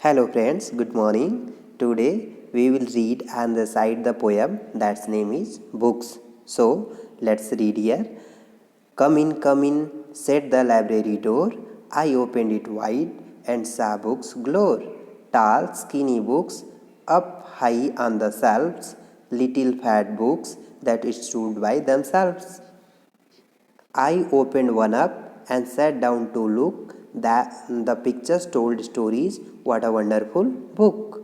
Hello friends, good morning. Today we will read and recite the poem that's name is Books. So let's read here. Come in, said the library door. I opened it wide and saw books glore. Tall, skinny books up high on the shelves, little fat books that stood by themselves. I opened one up and sat down to look. The pictures told stories. What a wonderful book.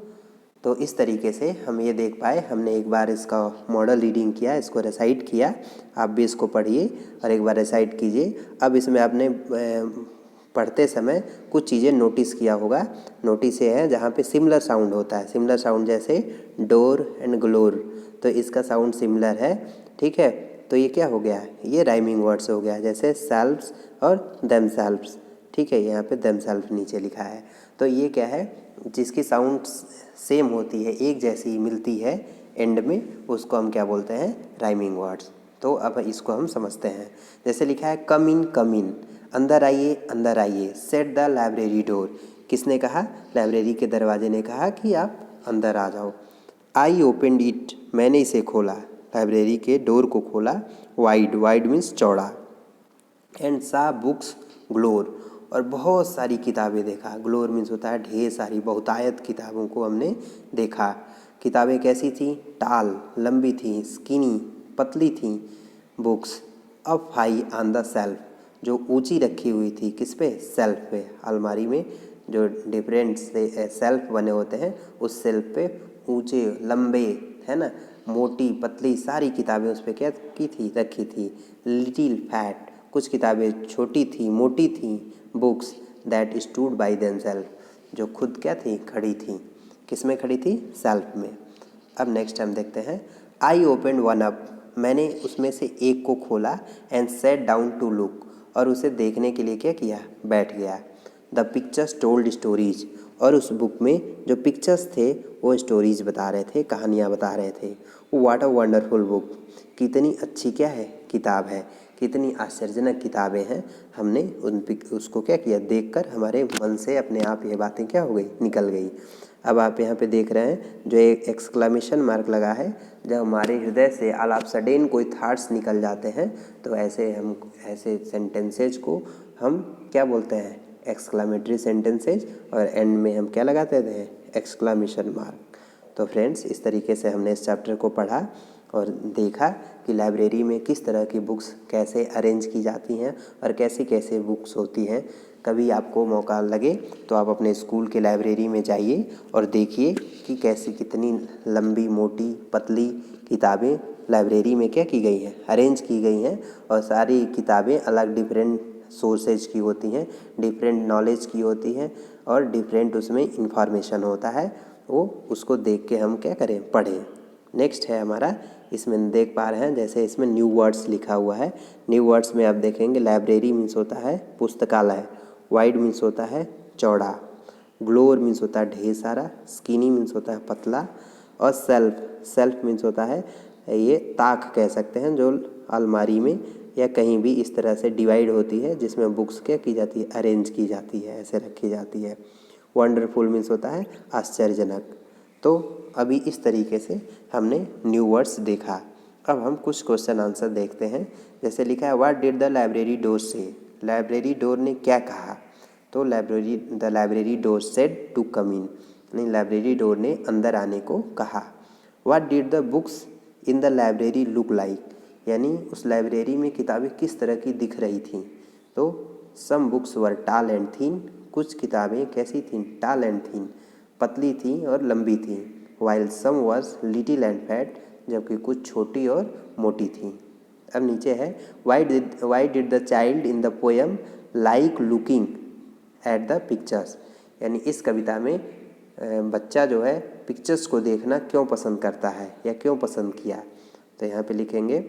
तो इस तरीके से हम ये देख पाए, हमने एक बार इसका मॉडल रीडिंग किया, इसको रिसाइट किया। आप भी इसको पढ़िए और एक बार रिसाइट कीजिए। अब इसमें आपने पढ़ते समय कुछ चीज़ें नोटिस किया होगा। नोटिस ये है जहाँ पे सिमिलर साउंड होता है, सिमिलर साउंड जैसे डोर एंड ग्लोर, तो इसका साउंड सिमिलर है। ठीक है, तो ये क्या हो गया, ये राइमिंग वर्ड्स हो गया, जैसे सेल्फ्स और देम सेल्फ्स। ठीक है, यहाँ पे देम सेल्फ नीचे लिखा है, तो ये क्या है, जिसकी साउंड सेम होती है, एक जैसी मिलती है एंड में, उसको हम क्या बोलते हैं, राइमिंग वर्ड्स। तो अब इसको हम समझते हैं। जैसे लिखा है कम इन, अंदर आइए, सेट द लाइब्रेरी डोर। किसने कहा, लाइब्रेरी के दरवाजे ने कहा कि आप अंदर आ जाओ। आई ओपनड इट, मैंने इसे खोला, लाइब्रेरी के डोर को खोला। वाइड मीन्स चौड़ा। एंड सा बुक्स ग्लोर, और बहुत सारी किताबें देखा। ग्लोर मीन्स होता है ढेर सारी, बहुतायत किताबों को हमने देखा। किताबें कैसी थी, टाल, लंबी थी, स्किनी, पतली थी। Books up high on the self, जो ऊंची रखी हुई थी, किस पे, सेल्फ पे, अलमारी में जो डिफरेंट से सेल्फ बने होते हैं, उस सेल्फ पे ऊंचे लंबे, है ना, मोटी पतली सारी किताबें उस पर क्या की थी, रखी थी। लिटिल फैट, कुछ किताबें छोटी थी, मोटी थी। Books that stood by themselves, जो खुद क्या थी, खड़ी थी। किस में खड़ी थी, सेल्फ में। अब नेक्स्ट हम देखते हैं। आई ओपन वन अप, मैंने उसमें से एक को खोला। And set down to look, और उसे देखने के लिए क्या किया, बैठ गया। द पिक्चर्स टोल्ड स्टोरीज, और उस बुक में जो पिक्चर्स थे वो स्टोरीज बता रहे थे, कहानियाँ बता रहे थे। व्हाट अ वंडरफुल बुक, कितनी अच्छी क्या है, किताब है, कितनी आश्चर्यजनक किताबें हैं। हमने उसको क्या किया, देखकर हमारे मन से अपने आप ये बातें क्या हो गई, निकल गई। अब आप यहाँ पे देख रहे हैं जो एक एक्सक्लेमेशन मार्क लगा है, जब हमारे हृदय से ऑल ऑफ सडन कोई थॉट्स निकल जाते हैं, तो ऐसे सेंटेंसेज को हम क्या बोलते हैं, एक्सक्लामेटरी सेंटेंसेज, और एंड में हम क्या लगाते थे, एक्सक्लामेशन मार्क। तो फ्रेंड्स, इस तरीके से हमने इस चैप्टर को पढ़ा और देखा कि लाइब्रेरी में किस तरह की बुक्स कैसे अरेंज की जाती हैं और कैसी कैसे बुक्स होती हैं। कभी आपको मौका लगे तो आप अपने स्कूल के लाइब्रेरी में जाइए और देखिए कि कैसी कितनी लंबी, मोटी, पतली किताबें लाइब्रेरी में क्या की गई हैं, अरेंज की गई हैं। और सारी किताबें अलग डिफरेंट सोर्सेज की होती हैं, डिफरेंट नॉलेज की होती हैं, और डिफरेंट उसमें इंफॉर्मेशन होता है। वो उसको देख के हम क्या करें, पढ़ें। नेक्स्ट है हमारा, इसमें देख पा रहे हैं जैसे इसमें न्यू वर्ड्स लिखा हुआ है। न्यू वर्ड्स में आप देखेंगे, लाइब्रेरी मीन्स होता है पुस्तकालय, वाइड मीन्स होता है चौड़ा, ग्लोर मीन्स होता है ढेर सारा, स्किनी मीन्स होता है पतला, और सेल्फ मीन्स होता है ये ताक कह सकते हैं, जो अलमारी में या कहीं भी इस तरह से डिवाइड होती है, जिसमें बुक्स क्या की जाती है, अरेंज की जाती है, ऐसे रखी जाती है। वंडरफुल मीन्स होता है आश्चर्यजनक। तो अभी इस तरीके से हमने न्यू वर्ड्स देखा। अब हम कुछ क्वेश्चन आंसर देखते हैं। जैसे लिखा है, what did the library door say, library door ने क्या कहा। तो the library door said to come in, यानी लाइब्रेरी डोर ने अंदर आने को कहा। What did the books in the library look like, यानी उस लाइब्रेरी में किताबें किस तरह की दिख रही थीं। तो सम बुक्स वर टाल एंड थीन, कुछ किताबें कैसी थीं, टाल एंड थीन, पतली थीं और लंबी थीं। While some was little and fat, जबकि कुछ छोटी और मोटी थीं। अब नीचे है, why did the child in the poem like looking at the pictures, यानी इस कविता में बच्चा जो है पिक्चर्स को देखना क्यों पसंद करता है या क्यों पसंद किया। तो यहाँ पे लिखेंगे,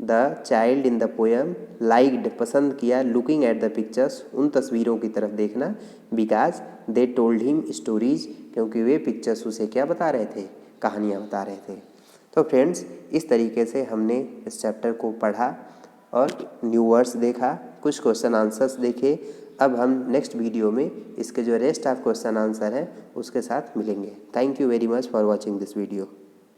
the child in the poem liked, पसंद किया, लुकिंग एट द पिक्चर्स, उन तस्वीरों की तरफ देखना, because they told him stories, क्योंकि वे पिक्चर्स उसे क्या बता रहे थे, कहानियाँ बता रहे थे। तो फ्रेंड्स, इस तरीके से हमने इस चैप्टर को पढ़ा और न्यू वर्ड्स देखा, कुछ क्वेश्चन आंसर्स देखे। अब हम नेक्स्ट वीडियो में इसके जो रेस्ट ऑफ क्वेश्चन आंसर है उसके साथ मिलेंगे। Thank you very much for watching this video.